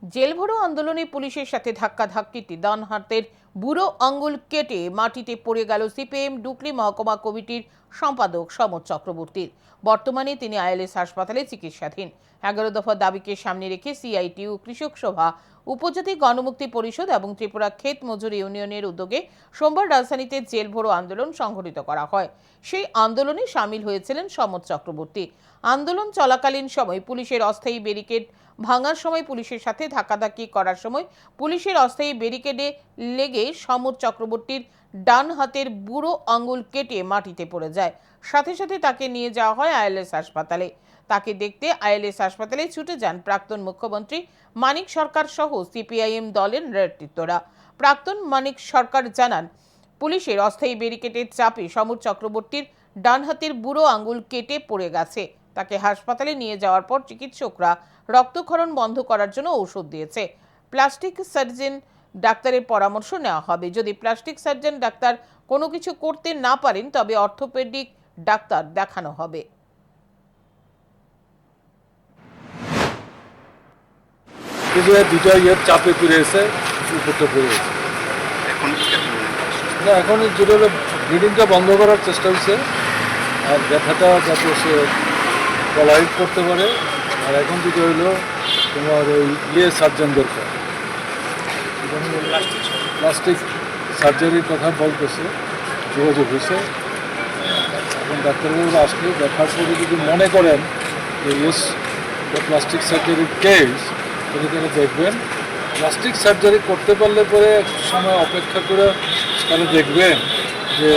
জেলভরো আন্দোলনে পুলিশের সাথে ধাক্কাধাক্কিতে ডান হাতের বুড়ো আঙ্গুল কেটে মাটিতে পড়ে গেল সিপিএম ডুকলি মহকুমা কমিটির সম্পাদক সমর চক্রবর্তীর। বর্তমানে তিনি আইএলএস হাসপাতালে চিকিৎসাধীন। 11 দফা দাবিকে সামনে রেখে সিআইটিইউ, কৃষক সভা, উপজাতি গণমুক্তি পরিষদ এবং ত্রিপুরা ক্ষেত মজুর ইউনিয়নের উদ্যোগে সোমবার রাজধানীতে জেলভরো আন্দোলন সংঘটিত করা হয়। সেই আন্দোলনে সামিল হয়েছিলেন সমর চক্রবর্তী। আন্দোলন চলাকালীন সময় পুলিশের অস্থায়ী ব্যারিকেড ভাঙার সময় পুলিশের সাথে ধাক্কাধাক্কি করার সময় পুলিশের অস্থায়ী ব্যারিকেডে লেগে সমর চক্রবর্তীর ডান হাতের বুড়ো আঙ্গুল কেটে মাটিতে পড়ে যায়। সাথে সাথে তাকে নিয়ে যাওয়া হয় আইএলএস হাসপাতালে। তাকে দেখতে আইএলএস হাসপাতালে ছুটে যান প্রাক্তন মুখ্যমন্ত্রী মানিক সরকার সহ সিপিআইএম দলের নেতৃত্বরা। প্রাক্তন মানিক সরকার জানান, পুলিশের অস্থায়ী ব্যারিকেডের চাপে সমর চক্রবর্তীর ডান হাতের বুড়ো আঙ্গুল কেটে পড়ে গেছে। তাকে হাসপাতালে নিয়ে যাওয়ার পর চিকিৎসকরা রক্তক্ষরণ বন্ধ করার জন্য ঔষধ দিয়েছে। প্লাস্টিক সার্জন ডাক্তারের পরামর্শ নেওয়া হবে। যদি প্লাস্টিক সার্জন ডাক্তার কোনো কিছু করতে না পারেন তবে অর্থোপেডিক ডাক্তার দেখানো হবে। দুটা চাপে পড়েছে, উপরটা পড়েছে। এখন যেটা হলো ব্লিডিংটা বন্ধ করার চেষ্টা হচ্ছে, আর ব্যথাটা যাতে সে টলারেট করতে পারে। আর এখন যেটা হইলো তোমার ওই সার্জন দরকার, প্লাস্টিক সার্জারির কথা বলতেছে, যোগাযোগ হয়েছে। এখন ডাক্তারবাবুরা আসলে দেখার পরে যদি মনে করেন যে ইয়েস প্লাস্টিক সার্জারির কেস, তাহলে তারা দেখবেন। প্লাস্টিক সার্জারি করতে পারলে পরে সময় অপেক্ষা করে তাহলে দেখবেন যে